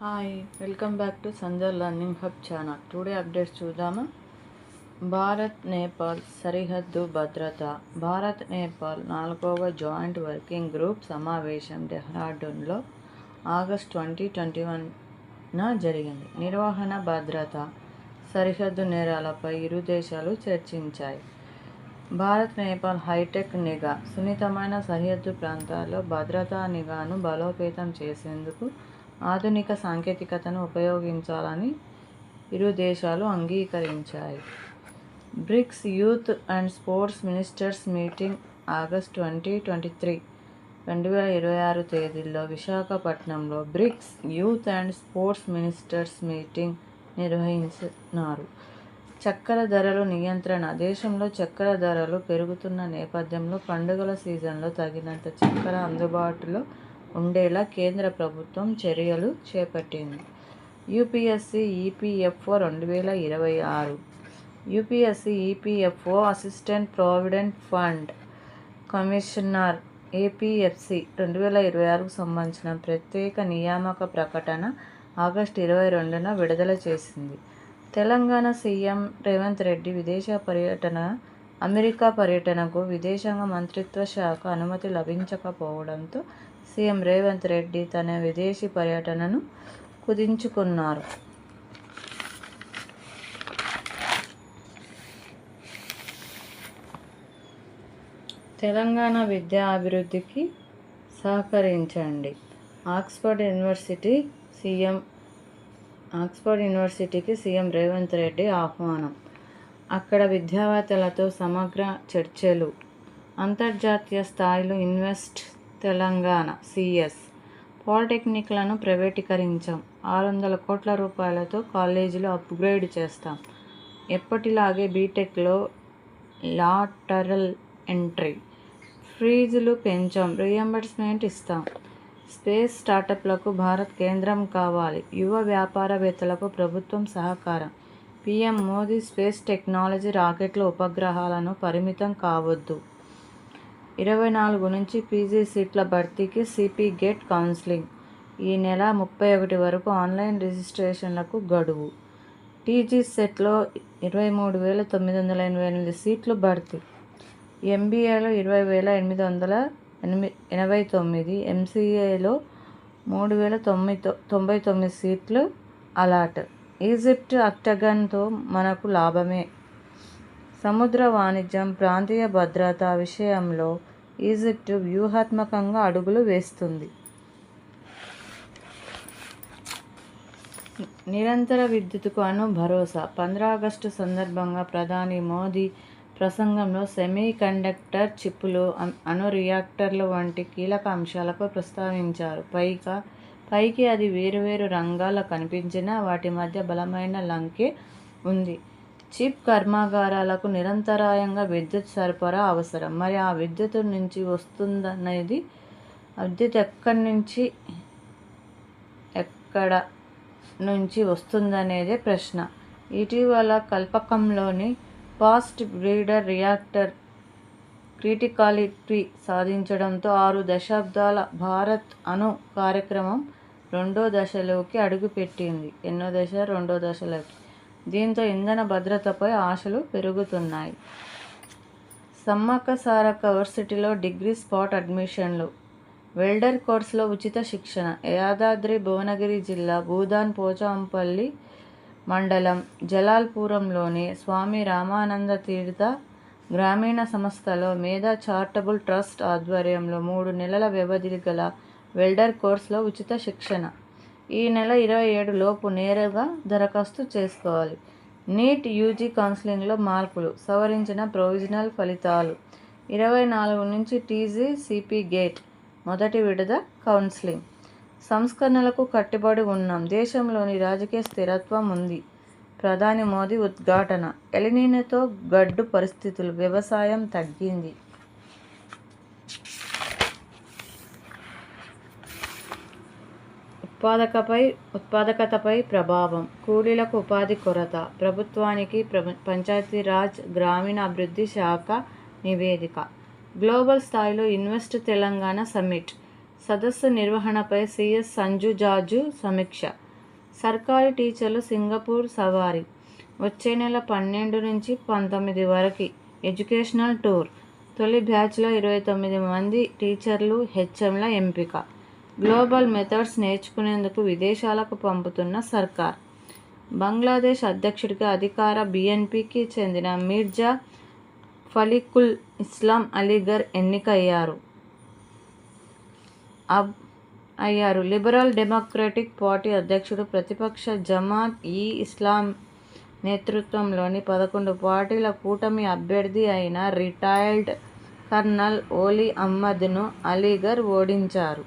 Hi welcome back to Sanjar learning hub channel. Today updates చూద్దామా. భారత్ నేపాల్ సరిహద్దు భద్రత. భారత్ నేపాల్ 4వ జాయింట్ వర్కింగ్ గ్రూప్ సమావేశం డెహ్రాడూన్లో ఆగస్టు 2021న జరిగింది. నిర్వహణ, భద్రత, సరిహద్దు నేరాలపై ఇరు దేశాలు చర్చించాయి. భారత్ నేపాల్ హైటెక్ నిఘా. సున్నితమైన సరిహద్దు ప్రాంతాల్లో భద్రతా నిఘాను బలోపేతం చేసేందుకు ఆధునిక సాంకేతికతను ఉపయోగించాలని ఇరు దేశాలు అంగీకరించాయి. BRICS youth and sports ministers meeting August 2023 తేదీల్లో విశాఖపట్నంలో BRICS youth and sports ministers meeting నిర్వహించినారు. చక్కెర ధరలు నియంత్రణ. దేశంలో చక్కెర ధరలు పెరుగుతున్న నేపథ్యంలో పండుగల సీజన్లో తగినంత చక్కెర అందుబాటులో ఉండేలా కేంద్ర ప్రభుత్వం చర్యలు చేపట్టింది. UPSC EPFO 2026. UPSC EPFO assistant provident fund commissioner APFC 2026కు సంబంధించిన ప్రత్యేక నియామక ప్రకటన ఆగస్టు 22న విడుదల చేసింది. తెలంగాణ సీఎం రేవంత్ రెడ్డి విదేశ పర్యటన. అమెరికా పర్యటనకు విదేశాంగ మంత్రిత్వ శాఖ అనుమతి లభించకపోవడంతో సీఎం రేవంత్ రెడ్డి తన విదేశీ పర్యటనను కుదించుకున్నారు. తెలంగాణ విద్యా అభివృద్ధికి సహకరించండి. ఆక్స్ఫర్డ్ యూనివర్సిటీకి సీఎం రేవంత్ రెడ్డి ఆహ్వానం. అక్కడ విద్యావేత్తలతో సమగ్ర చర్చలు. అంతర్జాతీయ స్థాయిలో ఇన్వెస్ట్ తెలంగాణ. సిఎస్ పాలిటెక్నిక్లను ప్రైవేటీకరించాం. 600 కోట్ల రూపాయలతో కాలేజీలు అప్గ్రేడ్ చేస్తాం. ఎప్పటిలాగే బీటెక్లో లాటరల్ ఎంట్రీ. ఫీజులు పెంచాం. రీయింబర్స్మెంట్ ఇస్తాం. స్పేస్ స్టార్టప్లకు భారత్ కేంద్రం కావాలి. యువ వ్యాపారవేత్తలకు ప్రభుత్వం సహకారం. పీఎం మోదీ స్పేస్ టెక్నాలజీ రాకెట్ల ఉపగ్రహాలను పరిమితం కావద్దు. 24 నుంచి పీజీ సీట్ల భర్తీకి సిపి గేట్ కౌన్సిలింగ్. ఈ నెల 31 వరకు ఆన్లైన్ రిజిస్ట్రేషన్లకు గడువు. టీజీ సెట్లో 23,988 సీట్లు భర్తీ. ఎంబీఏలో 20,889, ఎంసీఏలో 3,099 సీట్లు అలాట్. ఈజిప్ట్ అక్టగన్తో మనకు లాభమే. సముద్ర వాణిజ్యం, ప్రాంతీయ భద్రత విషయంలో ఈజిప్ట్ వ్యూహాత్మకంగా అడుగులు వేస్తుంది. నిరంతర విద్యుత్తుకు భరోసా. 15 ఆగస్టు సందర్భంగా ప్రధాని మోదీ ప్రసంగంలో సెమీ కండక్టర్ చిప్పులు, అణు రియాక్టర్లు వంటి కీలక అంశాలపై ప్రస్తావించారు. పైకి అది వేరువేరు రంగాల్లో కనిపించినా వాటి మధ్య బలమైన లంకే ఉంది. చిప్ కర్మాగారాలకు నిరంతరాయంగా విద్యుత్ సరఫరా అవసరం. మరి ఆ విద్యుత్ ఎక్కడ నుంచి వస్తుందనేదే ప్రశ్న. ఇటీవల కల్పకంలోని ఫాస్ట్ బ్రీడర్ రియాక్టర్ క్రిటికాలిటీ సాధించడంతో 6 దశాబ్దాల భారత్ అణు కార్యక్రమం రెండో దశలోకి అడుగుపెట్టింది. రెండో దశలోకి. దీంతో ఇంధన భద్రతపై ఆశలు పెరుగుతున్నాయి. సమ్మక్క సారక్క యూనివర్సిటీలో డిగ్రీ స్పాట్ అడ్మిషన్లు. వెల్డర్ కోర్సులో ఉచిత శిక్షణ. యాదాద్రి భువనగిరి జిల్లా భూదాన్ పోచంపల్లి మండలం జలాల్పురంలోని స్వామి రామానంద తీర్థ గ్రామీణ సంస్థలో మేధా చారిటబుల్ ట్రస్ట్ ఆధ్వర్యంలో 3 నెలల వ్యవధి గల వెల్డర్ కోర్సులో ఉచిత శిక్షణ. ఈ నెల 27 లోపు నేరుగా దరఖాస్తు చేసుకోవాలి. నీట్ యూజీ కౌన్సిలింగ్లో మార్పులు. సవరించిన ప్రొవిజనల్ ఫలితాలు. 24 నుంచి టీజీ సిపి గేట్ మొదటి విడత కౌన్సిలింగ్. సంస్కరణలకు కట్టుబడి ఉన్నాం. దేశంలోని రాజకీయ స్థిరత్వం ఉంది. ప్రధాని మోదీ ఉద్ఘాటన. ఎల్నినోతో గడ్డు పరిస్థితులు. వ్యవసాయం తగ్గింది. ఉత్పాదకతపై ప్రభావం. కూలీలకు ఉపాధి కొరత. ప్రభుత్వానికి పంచాయతీరాజ్ గ్రామీణాభివృద్ధి శాఖ నివేదిక. గ్లోబల్ స్థాయిలో ఇన్వెస్ట్ తెలంగాణ సమ్మిట్. సదస్సు నిర్వహణపై సీఎస్ సంజు జార్జు సమీక్ష. సర్కారీ టీచర్లు సింగపూర్ సవారీ. వచ్చే నెల 12 నుంచి 19 వరకు ఎడ్యుకేషనల్ టూర్. తొలి బ్యాచ్లో 29 మంది టీచర్లు, హెచ్ఎంల ఎంపిక. గ్లోబల్ మెథడ్స్ నేర్చుకునేందుకు విదేశాలకు పంపుతున్న సర్కార్. బంగ్లాదేశ్ అధ్యక్షుడిగా అధికార బీఎన్పీకి చెందిన మీర్జా ఫలికుల్ ఇస్లాం అలీగర్ ఎన్నికయ్యారు. లిబరల్ డెమోక్రటిక్ పార్టీ అధ్యక్షుడు, ప్రతిపక్ష జమాత్ ఈ ఇస్లాం నేతృత్వంలోని 11 పార్టీల కూటమి అభ్యర్థి అయిన రిటైర్డ్ కర్నల్ ఓలీ అహ్మద్ను అలీగర్ ఓడించారు.